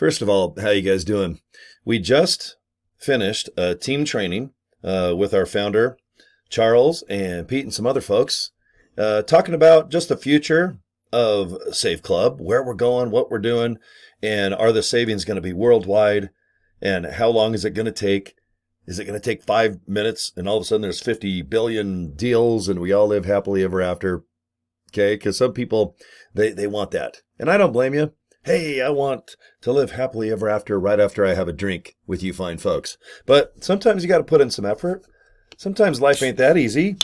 First of all, how you guys doing? We just finished a team training with our founder, Charles, and Pete and some other folks, talking about just the future of Save Club, where we're going, what we're doing, and are the savings going to be worldwide, and how long is it going to take? Is it going to take 5 minutes and all of a sudden there's 50 billion deals and we all live happily ever after? Okay, because some people, they want that. And I don't blame you. Hey, I want to live happily ever after right after I have a drink with you fine folks. But sometimes you got to put in some effort. Sometimes life ain't that easy.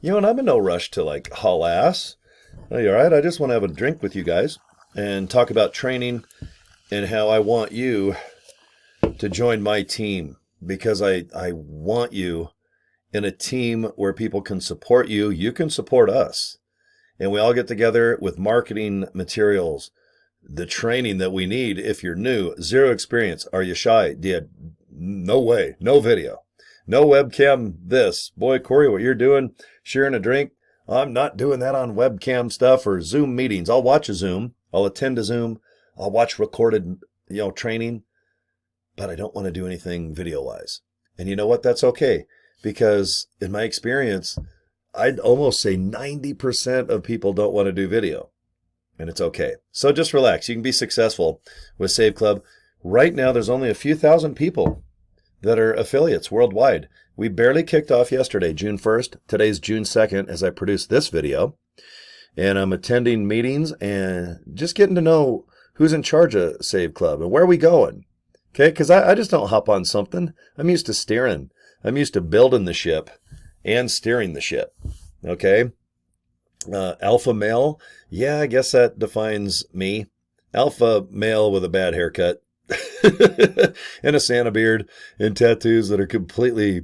And I'm in no rush to like haul ass. Are you all right? I just want to have a drink with you guys and talk about training and how I want you to join my team, because I want you in a team where people can support you. You can support us. And we all get together with marketing materials, the training that we need. If you're new, zero experience, are you shy? No way, no video, no webcam. This, boy, Cory, what you're doing, sharing a drink, I'm not doing that on webcam stuff or Zoom meetings. I'll watch a Zoom, I'll attend a Zoom, I'll watch recorded, training, but I don't want to do anything video-wise. And you know what? That's okay, because in my experience, I'd almost say 90% of people don't want to do video. And it's okay. So just relax. You can be successful with Save Club. Right now, there's only a few thousand people that are affiliates worldwide. We barely kicked off yesterday, June 1st. Today's June 2nd as I produce this video. And I'm attending meetings and just getting to know who's in charge of Save Club and where are we going. Okay, because I just don't hop on something. I'm used to steering. I'm used to building the ship and steering the ship. Okay. Alpha male. Yeah, I guess that defines me. Alpha male with a bad haircut and a Santa beard and tattoos that are completely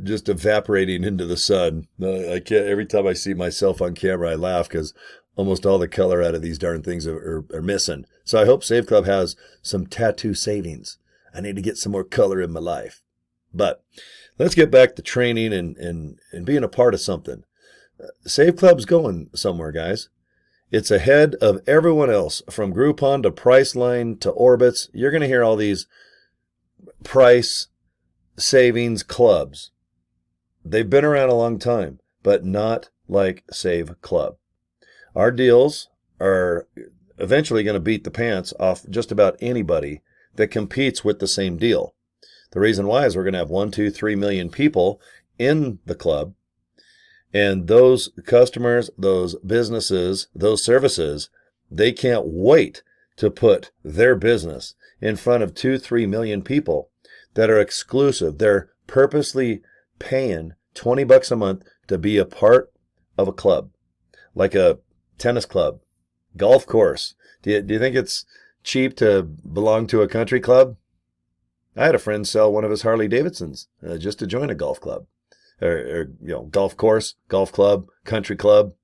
just evaporating into the sun. I can't. Every time I see myself on camera, I laugh because almost all the color out of these darn things are missing. So I hope Save Club has some tattoo savings. I need to get some more color in my life. But let's get back to training and being a part of something. Save Club's going somewhere, guys. It's ahead of everyone else, from Groupon to Priceline to Orbitz. You're going to hear all these price savings clubs. They've been around a long time, but not like Save Club. Our deals are eventually going to beat the pants off just about anybody that competes with the same deal. The reason why is we're going to have 1, 2, 3 million people in the club. And those customers, those businesses, those services, they can't wait to put their business in front of 2, 3 million people that are exclusive. They're purposely paying $20 a month to be a part of a club, like a tennis club, golf course. Do you think it's cheap to belong to a country club? I had a friend sell one of his Harley Davidsons just to join a golf club. Or golf course, golf club, country club.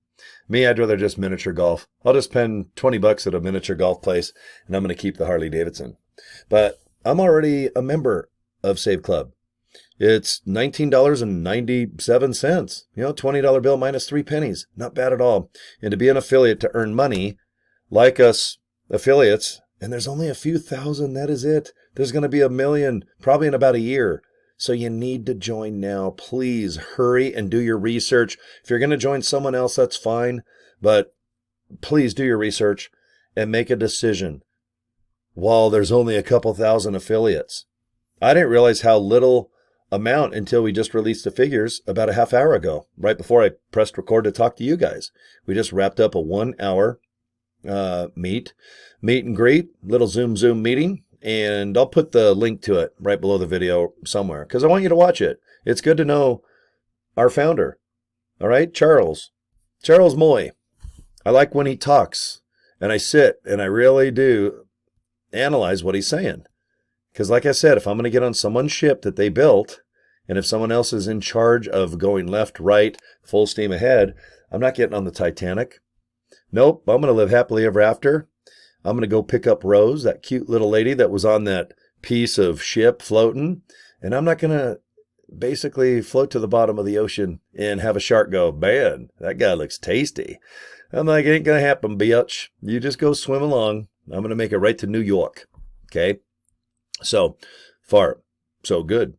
Me, I'd rather just miniature golf. I'll just spend $20 at a miniature golf place, and I'm going to keep the Harley Davidson. But I'm already a member of Save Club. It's $19.97. $20 bill minus 3 pennies. Not bad at all. And to be an affiliate, to earn money, like us affiliates, and there's only a few thousand, that is it. There's going to be 1 million, probably in about a year. So you need to join now. Please hurry and do your research. If you're going to join someone else, that's fine. But please do your research and make a decision while there's only a couple thousand affiliates. I didn't realize how little amount until we just released the figures about a half hour ago, right before I pressed record to talk to you guys. We just wrapped up a 1-hour meet and greet, little Zoom meeting. And I'll put the link to it right below the video somewhere because I want you to watch it. It's good to know our founder. All right, Charles Moy. I like when he talks and I sit and I really do analyze what he's saying. Because like I said, if I'm going to get on someone's ship that they built, and if someone else is in charge of going left, right, full steam ahead, I'm not getting on the Titanic. Nope, I'm going to live happily ever after. I'm going to go pick up Rose, that cute little lady that was on that piece of ship floating. And I'm not going to basically float to the bottom of the ocean and have a shark go, man, that guy looks tasty. I'm like, it ain't going to happen, bitch. You just go swim along. I'm going to make it right to New York. Okay. So far, so good.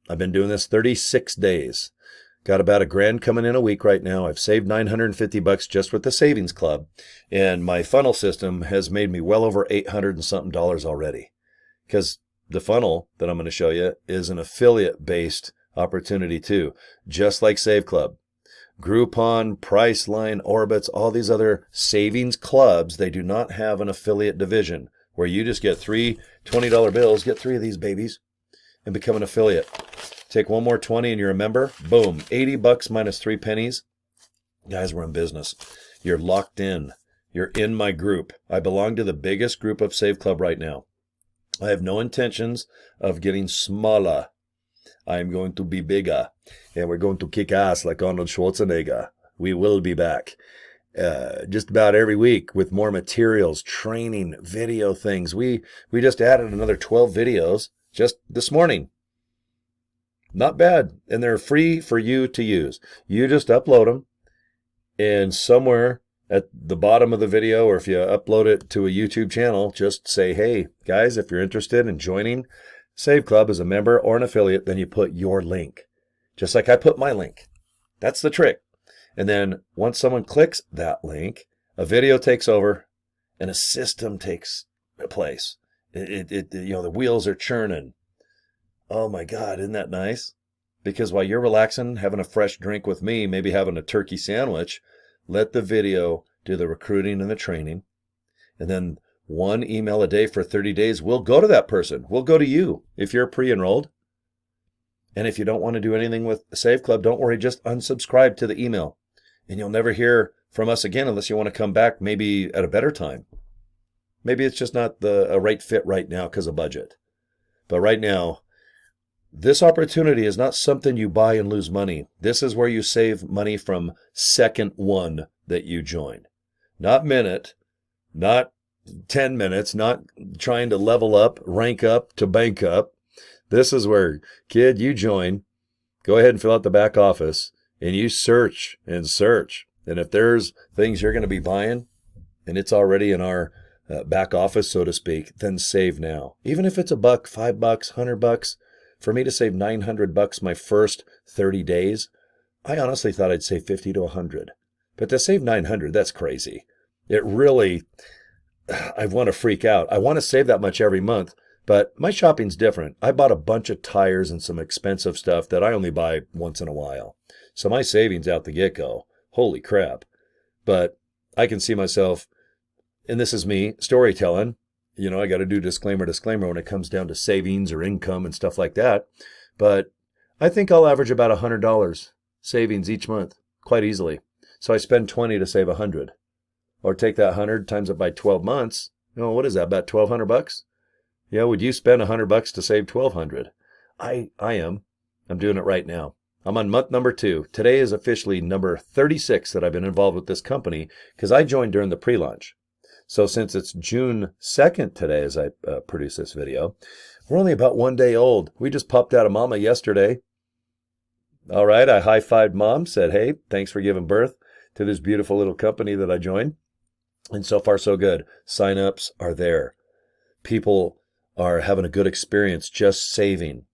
I've been doing this 36 days. Got about $1,000 coming in a week right now. I've saved $950 just with the savings club. And my funnel system has made me well over 800 and something dollars already. Because the funnel that I'm going to show you is an affiliate-based opportunity too. Just like Save Club. Groupon, Priceline, Orbitz, all these other savings clubs, they do not have an affiliate division where you just get 3 $20 bills, get 3 of these babies, and become an affiliate. Take one more 20 and you're a member. Boom, $80 minus 3 pennies. Guys, we're in business. You're locked in. You're in my group. I belong to the biggest group of Save Club right now. I have no intentions of getting smaller. I am going to be bigger, and we're going to kick ass like Arnold Schwarzenegger. We will be back just about every week with more materials, training, video things. We just added another 12 videos just this morning. Not bad, and they're free for you to use. You just upload them, and somewhere at the bottom of the video, or if you upload it to a YouTube channel, just say, hey, guys, if you're interested in joining Save Club as a member or an affiliate, then you put your link, just like I put my link. That's the trick. And then once someone clicks that link, a video takes over and a system takes place. The wheels are churning. Oh my God, isn't that nice? Because while you're relaxing, having a fresh drink with me, maybe having a turkey sandwich, let the video do the recruiting and the training. And then 1 email a day for 30 days will go to that person. We'll go to you if you're pre-enrolled. And if you don't want to do anything with Save Club, don't worry, just unsubscribe to the email. And you'll never hear from us again unless you want to come back maybe at a better time. Maybe it's just not a right fit right now because of budget. But right now, this opportunity is not something you buy and lose money. This is where you save money from second one that you join. Not minute, not 10 minutes, not trying to level up, rank up to bank up. This is where, kid, you join, go ahead and fill out the back office, and you search and search. And if there's things you're going to be buying, and it's already in our back office, so to speak, then save now. Even if it's $1, $5, $100, for me to save $900 my first 30 days, I honestly thought I'd save 50 to 100. But to save 900, that's crazy. It really, I want to freak out. I want to save that much every month, but my shopping's different. I bought a bunch of tires and some expensive stuff that I only buy once in a while. So my savings out the get-go, holy crap. But I can see myself, and this is me, storytelling. You know, I got to do disclaimer when it comes down to savings or income and stuff like that. But I think I'll average about $100 savings each month quite easily. So I spend 20 to save 100. Or take that 100 times it by 12 months. You know, what is that, about $1,200? Yeah, would you spend $100 to save $1,200? I am. I'm doing it right now. I'm on month number 2. Today is officially number 36 that I've been involved with this company because I joined during the pre-launch. So since it's June 2nd today as I produce this video, we're only about 1 day old. We just popped out of mama yesterday. All right, I high-fived mom, said, hey, thanks for giving birth to this beautiful little company that I joined. And so far, so good. Sign-ups are there. People are having a good experience just saving.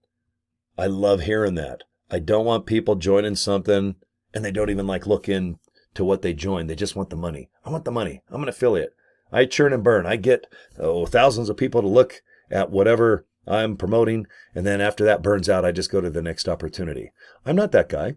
I love hearing that. I don't want people joining something and they don't even look into what they joined. They just want the money. I want the money. I'm an affiliate. I churn and burn. I get thousands of people to look at whatever I'm promoting, and then after that burns out, I just go to the next opportunity. I'm not that guy.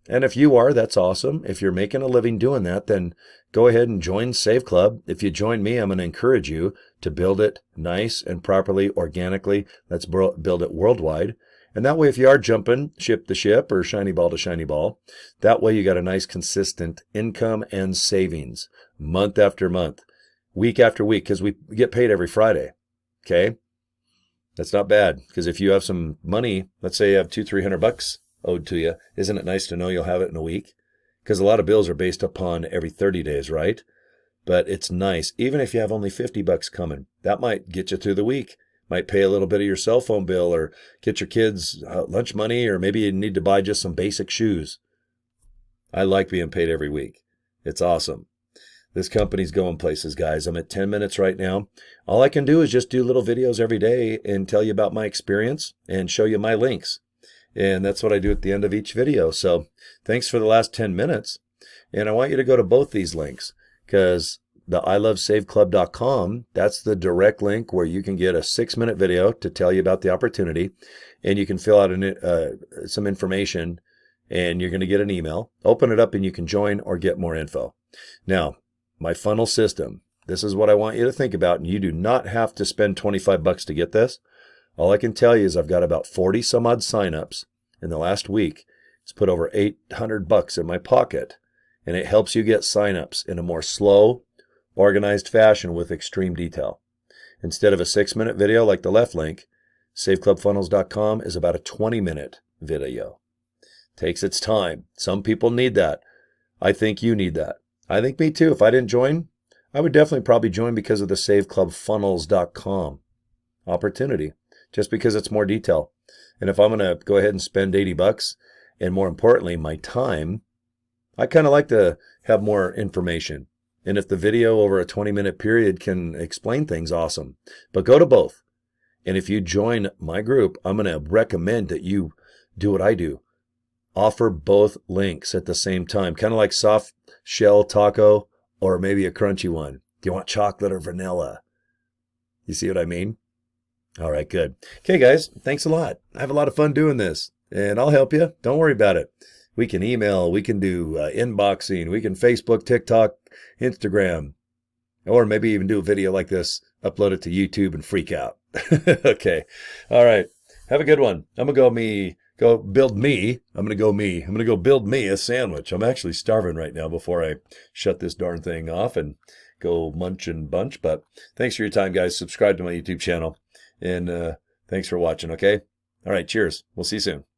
And if you are, that's awesome. If you're making a living doing that, then go ahead and join Save Club. If you join me, I'm going to encourage you to build it nice and properly, organically. Let's build it worldwide. And that way, if you are jumping ship to ship or shiny ball to shiny ball, that way you got a nice consistent income and savings month after month, week after week, because we get paid every Friday. Okay? That's not bad, because if you have some money, let's say you have $200-300 owed to you, isn't it nice to know you'll have it in a week? Because a lot of bills are based upon every 30 days, right? But it's nice, even if you have only $50 coming, that might get you through the week. Might pay a little bit of your cell phone bill or get your kids lunch money, or maybe you need to buy just some basic shoes. I like being paid every week. It's awesome. This company's going places, guys. I'm at 10 minutes right now. All I can do is just do little videos every day and tell you about my experience and show you my links. And that's what I do at the end of each video. So thanks for the last 10 minutes. And I want you to go to both these links, because the ilovesaveclub.com, that's the direct link where you can get a 6-minute video to tell you about the opportunity, and you can fill out some information, and you're going to get an email. Open it up and you can join or get more info. Now, my funnel system, this is what I want you to think about, and you do not have to spend $25 to get this. All I can tell you is I've got about 40 some odd signups in the last week. It's put over $800 in my pocket, and it helps you get signups in a more slow, organized fashion with extreme detail. Instead of a 6-minute video like the left link, saveclubfunnels.com is about a 20-minute video. Takes its time. Some people need that. I think you need that. I think me too. If I didn't join, I would definitely probably join because of the saveclubfunnels.com opportunity, just because it's more detail. And if I'm going to go ahead and spend $80, and more importantly, my time, I kind of like to have more information. And if the video over a 20-minute period can explain things, awesome. But go to both. And if you join my group, I'm going to recommend that you do what I do. Offer both links at the same time, kind of like soft shell taco or maybe a crunchy one. Do you want chocolate or vanilla? You see what I mean? All right, good. Okay, guys, thanks a lot. I have a lot of fun doing this, and I'll help you. Don't worry about it. We can email, we can do inboxing, we can Facebook, TikTok, Instagram, or maybe even do a video like this, upload it to YouTube and freak out. Okay. All right. Have a good one. I'm going to go build me a sandwich. I'm actually starving right now before I shut this darn thing off and go munch and bunch. But thanks for your time, guys. Subscribe to my YouTube channel. And thanks for watching, okay? All right, cheers. We'll see you soon.